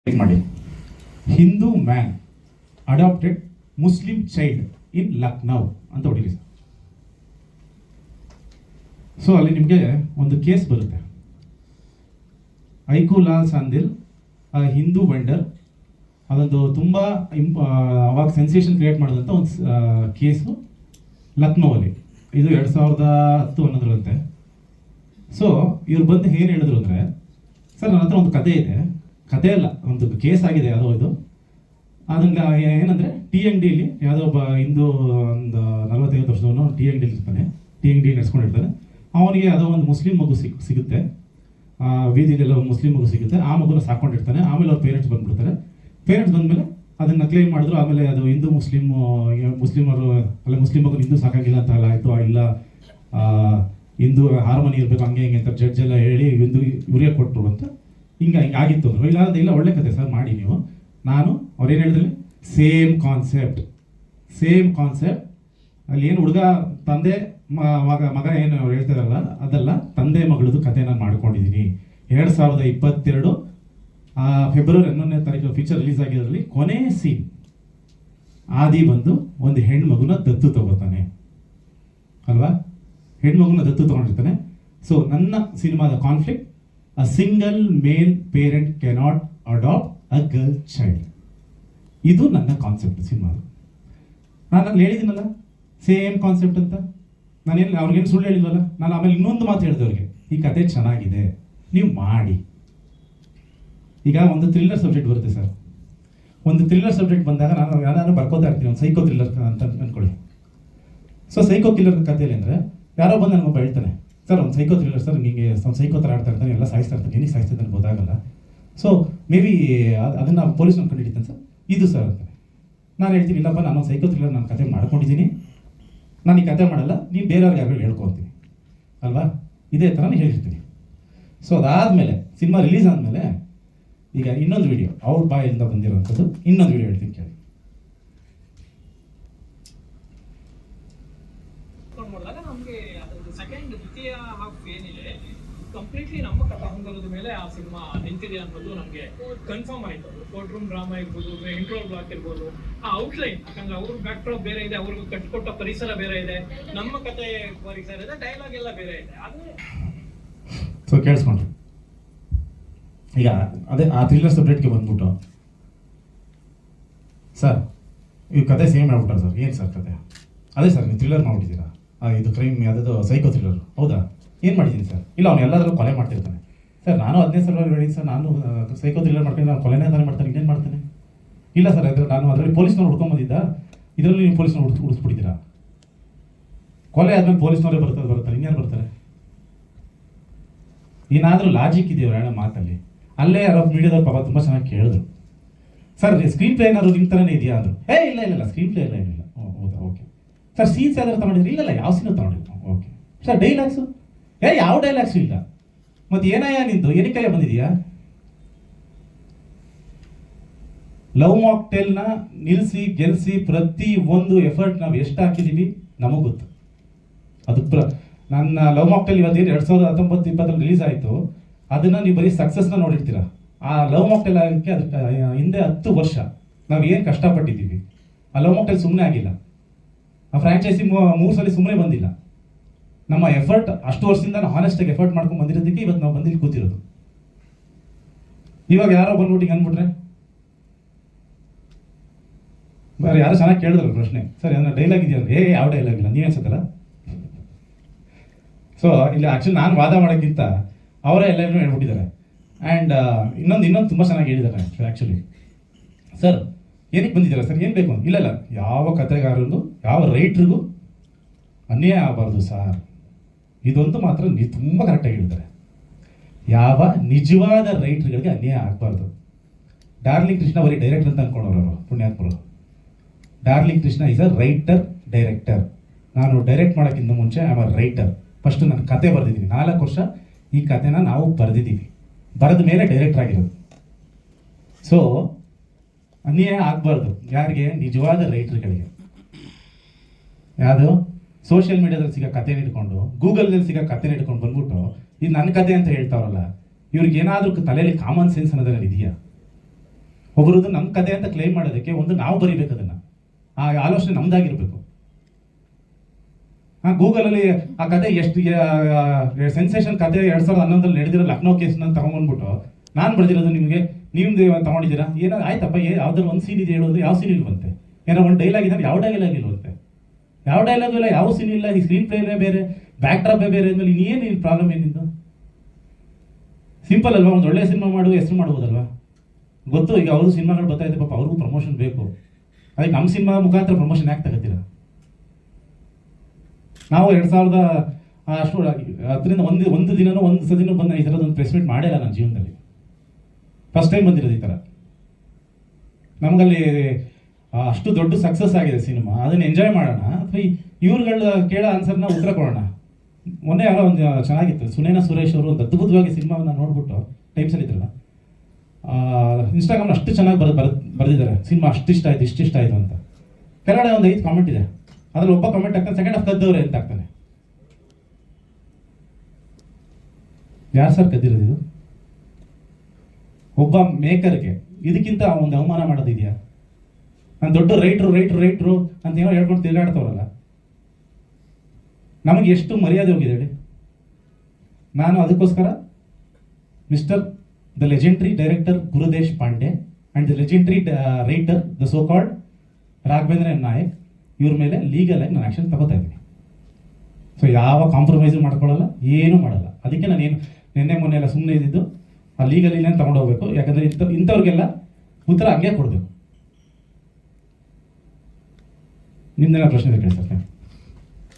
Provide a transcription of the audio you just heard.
ಮಾಡಿ Hindu man adopted Muslim child in Lucknow ಅಂತ ಹೊಡಿರಿ ಸರ್. ಸೊ ಅಲ್ಲಿ ನಿಮಗೆ ಒಂದು ಕೇಸ್ ಬರುತ್ತೆ. ಐಕುಲಾಲ್ ಸಂದಿಲ್ ಹಿಂದೂ ವೆಂಡರ್, ಅದೊಂದು ತುಂಬ ಅವಾಗ ಸೆನ್ಸೇಷನ್ ಕ್ರಿಯೇಟ್ ಮಾಡಿದಂಥ ಒಂದು ಕೇಸು ಲಕ್ನೋವಲ್ಲಿ. ಇದು 2010 ಅನ್ನೋದ್ರಂತೆ. ಸೊ ಇವ್ರು ಬಂದು ಏನು ಹೇಳಿದ್ರು ಅಂದರೆ, ಸರ್ ನನ್ನ ಹತ್ರ ಒಂದು ಕತೆ ಇದೆ, ಕತೆ ಅಲ್ಲ ಒಂದು ಕೇಸ್ ಆಗಿದೆ ಯಾವುದೋ ಇದು. ಅದನ್ನ ಏನಂದರೆ ಟಿ ಅಂಗಡಿಯಲ್ಲಿ ಯಾವುದೋ ಒಬ್ಬ ಹಿಂದೂ ಒಂದು 45 ವರ್ಷದವನು ಟಿ ಅಂಗಡಿಯಲ್ಲಿ ಇರ್ತಾನೆ, ಟಿ ಅಂಗಡಿ ನಡೆಸ್ಕೊಂಡಿರ್ತಾನೆ. ಅವನಿಗೆ ಯಾವುದೋ ಒಂದು ಮುಸ್ಲಿಂ ಮಗು ಸಿಗುತ್ತೆ, ಬೀದಿಲೆಲ್ಲ ಒಂದು ಮುಸ್ಲಿಂ ಮಗು ಸಿಗುತ್ತೆ. ಆ ಮಗುನ ಸಾಕೊಂಡಿರ್ತಾನೆ. ಆಮೇಲೆ ಅವ್ರ ಪೇರೆಂಟ್ಸ್ ಬಂದ್ಬಿಡ್ತಾರೆ. ಪೇರೆಂಟ್ಸ್ ಬಂದಮೇಲೆ ಅದನ್ನು ಕ್ಲೇಮ್ ಮಾಡಿದ್ರು. ಆಮೇಲೆ ಅದು ಹಿಂದೂ ಮುಸ್ಲಿಮರು ಅಲ್ಲ, ಮುಸ್ಲಿಂ ಮಗು ಹಿಂದೂ ಸಾಕಾಗಿಲ್ಲ ಅಂತ ಅಲ್ಲ ಆಯಿತು, ಇಲ್ಲ ಹಿಂದೂ ಹಾರ್ಮೋನಿ ಇರಬೇಕು ಹಂಗೆ ಹಿಂಗೆ ಅಂತ ಜಡ್ಜ್ ಎಲ್ಲ ಹೇಳಿ ಇವರೇ ಕೊಟ್ಟರು ಅಂತ ಹಿಂಗೆ ಆಗಿತ್ತು ಅಂದರು. ಇಲ್ಲ ಒಳ್ಳೆ ಕತೆ ಸರ್ ಮಾಡಿ ನೀವು. ನಾನು ಅವ್ರೇನು ಹೇಳಿದ್ರಲ್ಲಿ ಸೇಮ್ ಕಾನ್ಸೆಪ್ಟ್ ಅಲ್ಲಿ ಏನು ಹುಡುಗ ತಂದೆ ಮಗ ಏನು ಅವ್ರು ಹೇಳ್ತಾರಲ್ಲ ಅದಲ್ಲ, ತಂದೆ ಮಗಳದು ಕತೆ ನಾನು ಮಾಡ್ಕೊಂಡಿದ್ದೀನಿ. 2022 ಫೆಬ್ರವರಿ 11ನೇ ತಾರೀಕು ಫೀಚರ್ ರಿಲೀಸ್ ಆಗಿರೋದ್ರಲ್ಲಿ ಕೊನೆ ಸೀನ್ ಆದಿ ಬಂದು ಒಂದು ಹೆಣ್ಮಗುನ ದತ್ತು ತಗೋತಾನೆ ಅಲ್ವಾ, ಹೆಣ್ಮಗುನ ದತ್ತು ತಗೊಂಡಿರ್ತಾನೆ. ಸೊ ನನ್ನ ಸಿನಿಮಾದ conflict, a single male parent cannot adopt a girl child. ಇದು ನನ್ನ ಕಾನ್ಸೆಪ್ಟ್ ಸಿನಿಮಾದ. ನಾನು ಅಲ್ಲಿ ಹೇಳಿದ್ದೀನಲ್ಲ ಸೇಮ್ ಕಾನ್ಸೆಪ್ಟ್ ಅಂತ. ನಾನೇನು ಅವ್ರಿಗೇನು ಸುಳ್ಳು ಹೇಳಿಲ್ವಲ್ಲ. ನಾನು ಆಮೇಲೆ ಇನ್ನೊಂದು ಮಾತು ಹೇಳಿದೆ ಅವ್ರಿಗೆ, ಈ ಕತೆ ಚೆನ್ನಾಗಿದೆ ನೀವು ಮಾಡಿ. ಈಗ ಒಂದು ಥ್ರಿಲ್ಲರ್ ಸಬ್ಜೆಕ್ಟ್ ಬರುತ್ತೆ ಸರ್. ಒಂದು ಥ್ರಿಲ್ಲರ್ ಸಬ್ಜೆಕ್ಟ್ ಬಂದಾಗ ನಾನು ಬರ್ಕೋತಾ ಇರ್ತೀನಿ, ಒಂದು ಸೈಕೋ ಥ್ರಿಲ್ಲರ್ ಅಂತ ಅಂದ್ಕೊಳ್ಳಿ. ಸೊ ಸೈಕೋ ಕಿಲ್ಲರ್ ಕಥೆಯಲ್ಲಿ ಅಂದರೆ ಯಾರೋ ಬಂದು ನನಗೊಬ್ಬ ಹೇಳ್ತಾನೆ, ಸರ್ ಒಂದು ಸೈಕೋ ಥ್ರಿಲ್ಲರ್ ಸರ್, ನಿಮಗೆ ಒಂದು ಸೈಕೋ ಥರ ಆಡ್ತಾ ಇರ್ತಾನೆ, ಎಲ್ಲ ಸಾಯಿಸ್ತಾ ಇರ್ತಾನೆ, ಏನಿಗೆ ಸಾಯಿಸ್ತಿದ್ದಾನೆ ಗೊತ್ತಾಗಲ್ಲ. ಸೊ ಮೇ ಬಿ ಅದನ್ನು ಪೊಲೀಸ್ ಕಂಡುಹಿಡಿತಾನೆ ಸರ್, ಇದು ಸರ್ ಅಂತಾನೆ. ನಾನು ಹೇಳ್ತೀನಿ, ಇಲ್ಲಪ್ಪ ನಾನೊಂದು ಸೈಕೋ ಥ್ರಿಲ್ಲರ್ ನಾನು ಕತೆ ಮಾಡ್ಕೊಂಡಿದ್ದೀನಿ, ನಾನು ಈ ಕತೆ ಮಾಡಲ್ಲ, ನೀವು ಬೇರೆಯವ್ರಿಗೆ ಯಾರು ಹೇಳ್ಕೊತೀನಿ ಅಲ್ವಾ, ಇದೇ ಥರ ನಾನು ಹೇಳಿರ್ತೀನಿ. ಸೊ ಅದಾದಮೇಲೆ ಸಿನಿಮಾ ರಿಲೀಸ್ ಆದಮೇಲೆ ಈಗ ಇನ್ನೊಂದು ವಿಡಿಯೋ ಅವ್ರ ಬಾಯಿಂದ ಬಂದಿರೋಂಥದ್ದು, ಇನ್ನೊಂದು ವಿಡಿಯೋ ಹೇಳ್ತೀನಿ ಕೇಳಿ. ಕಂಪ್ಲೀಟ್ಲಿ ನಮ್ಮ ಕಥಾಂಗದ ಮೇಲೆ ಆ ಸಿನಿಮಾ ನಿಂತಿದೆ ಅನ್ನೋದು ನಮಗೆ ಕನ್ಫರ್ಮ್ ಆಯಿತು. ಕೋರ್ಟ್ ರೂಮ್ ಡ್ರಾಮಾ ಇರ್ಬೋದು, ಇಂಟ್ರೋ ಬ್ಲಾಕ್ ಇರ್ಬೋದು, ಆ ಔಟ್ಲೈನ್, ಯಾಕಂದ್ರೆ ಅವ್ರ ಬ್ಯಾಕ್ ಡ್ರಾಪ್ ಬೇರೆ ಇದೆ, ಅವ್ರಿಗೆ ಕಟ್ಕೊಟ್ಟ ಪರಿಸರ ಬೇರೆ ಇದೆ, ನಮ್ಮ ಕತೆ ಪರಿಸರ ಇದೆ, ಡೈಲಾಗ್ ಎಲ್ಲ ಬೇರೆ ಇದೆ. ಸೊ ಕೇಳಿಸ್ಕೊಂಡ್ರಿ. ಈಗ ಅದೇ ಆ ಥ್ರಿಲ್ಲರ್ ಸಬ್ಜೆಕ್ಟ್ಗೆ ಬಂದ್ಬಿಟ್ಟು, ಸರ್ ಈ ಕತೆ ಸೇಮ್ ಮಾಡ್ಬಿಟ್ಟಾರೆ ಸರ್. ಏನು ಸರ್ ಕತೆ? ಅದೇ ಸರ್ ನೀವು ಥ್ರಿಲ್ಲರ್ ಮಾಡ್ಬಿಟ್ಟಿದ್ದೀರಾ, ಇದು ಕ್ರೈಮ್ ಯಾವುದೋ ಸೈಕೋ ಥ್ರಿಲ್ಲರ್. ಹೌದಾ, ಏನು ಮಾಡಿದ್ದೀನಿ ಸರ್? ಇಲ್ಲ ಅವ್ನು ಎಲ್ಲಾದ್ರೂ ಕೊಲೆ ಮಾಡ್ತಿರ್ತಾನೆ ಸರ್. ನಾನು 15 ಸಲ ಹೇಳಿದ್ದೀನಿ ಸರ್, ನಾನು ಸೈಕೋ ಥ್ರಿಲ್ಲರ್ ಮಾಡ್ತೀನಿ, ನಾನು ಕೊಲೆನೇ ತಾನೇ ಮಾಡ್ತಾನೆ, ಇನ್ನೇನು ಮಾಡ್ತಾನೆ? ಇಲ್ಲ ಸರ್ ಅದ್ರ ನಾನು ಅದರಲ್ಲಿ ಪೊಲೀಸ್ನವ್ರು ಹುಡ್ಕೊಂಬಂದಿದ್ದ, ಇದರಲ್ಲಿ ನೀವು ಪೊಲೀಸ್ನವ್ರು ಹುಡಿಸ್ಬಿಟ್ಟಿದ್ದೀರಾ. ಕೊಲೆ ಆದ್ಮೇಲೆ ಪೊಲೀಸ್ನವರೇ ಬರ್ತಾರೆ, ಇನ್ನೇನು ಬರ್ತಾರೆ? ಏನಾದರೂ ಲಾಜಿಕ್ ಇದೆಯೋ ಹೇಳೋ ಮಾತಲ್ಲಿ? ಅಲ್ಲೇ ಯಾರೋ ಮೀಡಿಯಾದವ್ರು ಪಾಪ ತುಂಬ ಚೆನ್ನಾಗಿ ಕೇಳಿದ್ರು, ಸರ್ ಸ್ಕ್ರೀನ್ ಪ್ಲೇ ಏನಾದ್ರು ನಿಮ್ಮ ಥರನೇ ಇದೆಯಾ ಅಂದರು. ಇಲ್ಲ ಸ್ಕ್ರೀನ್ ಪ್ಲೇ ಎಲ್ಲ ಏನಿಲ್ಲ. ಹೌದಾ, ಓಕೆ ಸರ್. ಸೀನ್ಸ್ ಯಾವ್ದಾರು ತಗೊಂಡಿದ್ರಿ? ಇಲ್ಲ ಯಾವ ಸೀನು ತಗೊಂಡಿಲ್ಲ. Okay sir. ಡೈಲಾಗ್ಸು? ಯಾವ ಡೈಲಾಗ್ಸು ಇಲ್ಲ. ಮತ್ತೆ ಏನಯ್ಯ ನಿಂದು, ಏನಕ್ಕಯ್ಯ ಬಂದಿದೆಯಾ? ಲವ್ ಮಾಕ್ಟೇಲ್ನ ನಿಲ್ಲಿಸಿ ಗೆಲ್ಲಿಸಿ ಪ್ರತಿ ಒಂದು ಎಫರ್ಟ್ ನಾವು ಎಷ್ಟು ಹಾಕಿದ್ದೀವಿ ನಮಗೆ ಗೊತ್ತು. ಅದು ನನ್ನ ಲವ್ ಮಾಕ್ಟೇಲ್ ಇವತ್ತೇನು 2019-20 ರಿಲೀಸ್ ಆಯಿತು, ಅದನ್ನು ನೀವು ಬರೀ ಸಕ್ಸಸ್ನ ನೋಡಿರ್ತೀರ. ಆ ಲವ್ ಮಾಕ್ಟೇಲ್ ಆಗೋಕ್ಕೆ ಅದಕ್ಕೆ ಹಿಂದೆ 10 ವರ್ಷ ನಾವು ಏನು ಕಷ್ಟಪಟ್ಟಿದ್ದೀವಿ. ಆ ಲವ್ ಮಾಕ್ಟೇಲ್ ಸುಮ್ಮನೆ ಆಗಿಲ್ಲ, ಆ ಫ್ರಾಂಚೈಸಿ 3 ಸಲ ಸುಮ್ಮನೆ ಬಂದಿಲ್ಲ. ನಮ್ಮ ಎಫರ್ಟ್ ಅಷ್ಟು ವರ್ಷದಿಂದ ನಾವು ಹಾನೆಸ್ಟಾಗಿ ಎಫರ್ಟ್ ಮಾಡ್ಕೊಂಡು ಬಂದಿರೋದಕ್ಕೆ ಇವತ್ತು ನಾವು ಬಂದಿಲ್ಲಿ ಕೂತಿರೋದು. ಇವಾಗ ಯಾರೋ ಬಂದ್ಬಿಟ್ಟು ಅಂದ್ಬಿಟ್ರೆ, ಬೇರೆ ಯಾರೋ ಚೆನ್ನಾಗಿ ಕೇಳಿದ್ರಲ್ಲ ಪ್ರಶ್ನೆ, ಸರ್ ಏನಾರ ಡೈಲಾಗ್ ಇದೆಯಲ್ಲ? ಯಾವ ಡೈಲಾಗ್ ಇಲ್ಲ, ನೀವೇ ಅನ್ಸತ್ತಲ್ಲ. ಸೊ ಇಲ್ಲಿ ಆ್ಯಕ್ಚುಲಿ ನಾನು ವಾದ ಮಾಡೋಕ್ಕಿಂತ ಅವರೇ ಎಲ್ಲರೂ ಹೇಳ್ಬಿಟ್ಟಿದ್ದಾರೆ. ಆ್ಯಂಡ್ ಇನ್ನೊಂದು ತುಂಬ ಚೆನ್ನಾಗಿ ಹೇಳಿದ್ದಾರೆ ಆ್ಯಕ್ಚುಲಿ. ಸರ್ ಏನಕ್ಕೆ ಬಂದಿದ್ದೀರಾ ಸರ್, ಏನು ಬೇಕು? ಇಲ್ಲ ಯಾವ ಕಥೆಗಾರರಿಗೂ ಯಾವ ರೈಟ್ರಿಗೂ ಅನ್ಯಾಯ ಆಗಬಾರ್ದು ಸರ್. ಇದೊಂದು ಮಾತ್ರ ನೀವು ತುಂಬ ಕರೆಕ್ಟಾಗಿ ಹೇಳ್ತಾರೆ, ಯಾವ ನಿಜವಾದ ರೈಟ್ರ್ಗಳಿಗೆ ಅನ್ಯಾಯ ಆಗಬಾರ್ದು. ಡಾರ್ಲಿಂಗ್ ಕೃಷ್ಣ ಬರೀ ಡೈರೆಕ್ಟರ್ ಅಂತ ಅಂದ್ಕೊಂಡವ್ರು ಪುಣ್ಯಾತ್ಮರು. Darling Krishna is a writer director. ನಾನು ಡೈರೆಕ್ಟ್ ಮಾಡೋಕ್ಕಿಂತ ಮುಂಚೆ I am a writer. First ನಾನು ಕತೆ ಬರೆದಿದ್ದೀನಿ, 4 ವರ್ಷ ಈ ಕತೆನ ನಾವು ಬರೆದಿದ್ದೀವಿ, ಬರೆದ ಮೇಲೆ ಡೈರೆಕ್ಟರ್ ಆಗಿರೋದು. ಸೊ ಅನ್ಯಾಯ ಆಗಬಾರ್ದು ಯಾರಿಗೆ? ನಿಜವಾದ ರೈಟ್ರ್ಗಳಿಗೆ. ಯಾವುದು ಸೋಷಿಯಲ್ ಮೀಡಿಯಾದಲ್ಲಿ ಸಿಗೋ ಕತೆ ಹಿಡ್ಕೊಂಡು, ಗೂಗಲ್ನಲ್ಲಿ ಸಿಗೋ ಕತೆ ಹಿಡ್ಕೊಂಡು ಬಂದ್ಬಿಟ್ಟು ಇದು ನನ್ನ ಕತೆ ಅಂತ ಹೇಳ್ತಾವ್ರಲ್ಲ, ಇವ್ರಿಗೆ ಏನಾದರೂ ತಲೆಯಲ್ಲಿ ಕಾಮನ್ ಸೆನ್ಸ್ ಅನ್ನೋದ್ರಲ್ಲಿ ಇದೆಯಾ? ಒಬ್ಬರದ್ದು ನಮ್ಮ ಕತೆ ಅಂತ ಕ್ಲೈಮ್ ಮಾಡೋದಕ್ಕೆ ಒಂದು ನಾವು ಬರೀಬೇಕು ಅದನ್ನು, ಆ ಆಲೋಚನೆ ನಮ್ದಾಗಿರ್ಬೇಕು. ಗೂಗಲಲ್ಲಿ ಆ ಕತೆ ಎಷ್ಟು ಸೆನ್ಸೇಷನ್ ಕತೆ 2011 ನಡೆದಿರೋ ಲಕ್ನೋ ಕೇಸ್ನ ತಗೊಂಡ್ಬಂದ್ಬಿಟ್ಟು ನಾನು ಬರೆದಿರೋದು ನಿಮಗೆ ನಿಮ್ದು ತಗೊಂಡಿದ್ದೀರಾ, ಏನೋ ಆಯ್ತಪ್ಪ, ಯಾವ್ದಾದ್ರು ಒಂದು ಸೀನ್ ಇದೆ ಹೇಳೋದು, ಯಾವ ಸೀನ್ ಇಲ್ವಂತೆ, ಏನೋ ಒಂದು ಡೈಲಾಗ್ ಇದ್ದಾರೆ, ಯಾವ ಡೈಲಾಗ್ ಇಲ್ವಂತೆ, ಯಾವ ಡೈಲಾಗ್ ಇಲ್ಲ, ಯಾವ ಸೀನ್ ಇಲ್ಲ, ಈ ಸ್ಕ್ರೀನ್ ಪ್ಲೇನೇ ಬೇರೆ, ಬ್ಯಾಕ್ ಡ್ರಾಪೇ ಬೇರೆ ಅಂದಮೇಲೆ ಇನ್ನೇನು ಪ್ರಾಬ್ಲಮ್ ಏನಿದ್ದು? ಸಿಂಪಲ್ ಅಲ್ವಾ, ಒಂದು ಒಳ್ಳೆ ಸಿನಿಮಾ ಮಾಡುವ ಹೆಸರು ಮಾಡ್ಬೋದಲ್ವಾ? ಗೊತ್ತು ಈಗ ಅವ್ರ ಸಿನಿಮಾಗಳು ಬರ್ತಾ ಇದೆ, ಪಾಪ ಅವ್ರಿಗೂ ಪ್ರಮೋಷನ್ ಬೇಕು, ಅದಕ್ಕೆ ನಮ್ಮ ಸಿನಿಮಾ ಮುಖಾಂತರ ಪ್ರಮೋಷನ್ ಯಾಕೆ ತಗೋತೀರಾ? ನಾವು 2000 ಅಷ್ಟು 10ರಿಂದ ಒಂದು ದಿನನೂ ಒಂದು ಸದಿನೂ ಬಂದು ಈ ಥರದೊಂದು ಪ್ರೆಸ್ ಮೀಟ್ ಮಾಡಿಲ್ಲ ನನ್ನ ಜೀವನದಲ್ಲಿ. ಫಸ್ಟ್ ಟೈಮ್ ಬಂದಿರೋದು ಈ ಥರ. ನಮಗಲ್ಲಿ ಅಷ್ಟು ದೊಡ್ಡ ಸಕ್ಸಸ್ ಆಗಿದೆ ಸಿನಿಮಾ, ಅದನ್ನು ಎಂಜಾಯ್ ಮಾಡೋಣ ಅಥವಾ ಇವ್ರುಗಳ ಕೇಳೋ ಆನ್ಸರ್ನ ಉತ್ತರ ಕೊಡೋಣ. ಮೊನ್ನೆ ಯಾರೋ ಒಂದು ಚೆನ್ನಾಗಿತ್ತು, ಸುನೇನಾ ಸುರೇಶ್ ಅವರು ಒಂದು ಅದ್ಭುತವಾಗಿ ಸಿನಿಮಾವನ್ನು ನೋಡ್ಬಿಟ್ಟು ಟೈಮ್ಸಲ್ಲಿ ಇದ್ರಲ್ಲ, ಇನ್ಸ್ಟಾಗ್ರಾಮ್ ಅಷ್ಟು ಚೆನ್ನಾಗಿ ಬರೆದಿದ್ದಾರೆ, ಸಿನಿಮಾ ಅಷ್ಟು ಇಷ್ಟ ಆಯ್ತು, ಇಷ್ಟ ಆಯಿತು ಅಂತ. ಕೆಳಗಡೆ ಒಂದು 5 ಕಾಮೆಂಟ್ ಇದೆ, ಅದ್ರಲ್ಲಿ ಒಬ್ಬ ಕಾಮೆಂಟ್ ಆಗ್ತಾನೆ, ಸೆಕೆಂಡ್ ಹಾಫ್ ಕದ್ದವ್ರೆ ಅಂತ ಆಗ್ತಾನೆ. ಯಾರು ಸರ್ ಕದ್ದಿರೋದು ಇದು? ಒಬ್ಬ ಮೇಕರ್ಗೆ ಇದಕ್ಕಿಂತ ಒಂದು ಅವಮಾನ ಮಾಡೋದಿದೆಯಾ? ನಾನು ದೊಡ್ಡ ರೈಟ್ರು ಅಂತ ಏನೋ ಹೇಳ್ಕೊಂಡು ತಿರುಗಾಡ್ತವ್ರಲ್ಲ, ನಮಗೆ ಎಷ್ಟು ಮರ್ಯಾದೆ ಹೋಗಿದೆ ಹೇಳಿ. ನಾನು ಅದಕ್ಕೋಸ್ಕರ mister the legendary director Gurudesh Pandey and the legendary writer the so called Raghavendra N Nayak ಇವ್ರ ಮೇಲೆ ಲೀಗಲ್ ಆಗಿ ನಾನು ಆ್ಯಕ್ಷನ್ ತಗೋತಾ ಇದ್ದೀನಿ. ಸೊ ಯಾವ ಕಾಂಪ್ರಮೈಸು ಮಾಡ್ಕೊಳ್ಳಲ್ಲ, ಏನೂ ಮಾಡಲ್ಲ. ಅದಕ್ಕೆ ನಾನೇನು ನಿನ್ನೆ ಮೊನ್ನೆ ಎಲ್ಲ ಸುಮ್ಮನೆ ಇದ್ದಿದ್ದು, ಆ ಲೀಗಲಿನೇ ತಗೊಂಡು ಹೋಗ್ಬೇಕು. ಯಾಕಂದರೆ ಇಂಥವ್ರಿಗೆಲ್ಲ ಉತ್ತರ ಹಂಗೆ ಕೊಡಬೇಕು. ನಿಮ್ದೇನೋ ಪ್ರಶ್ನೆ ಇದೆ ಕೇಳಿ ಸರ್.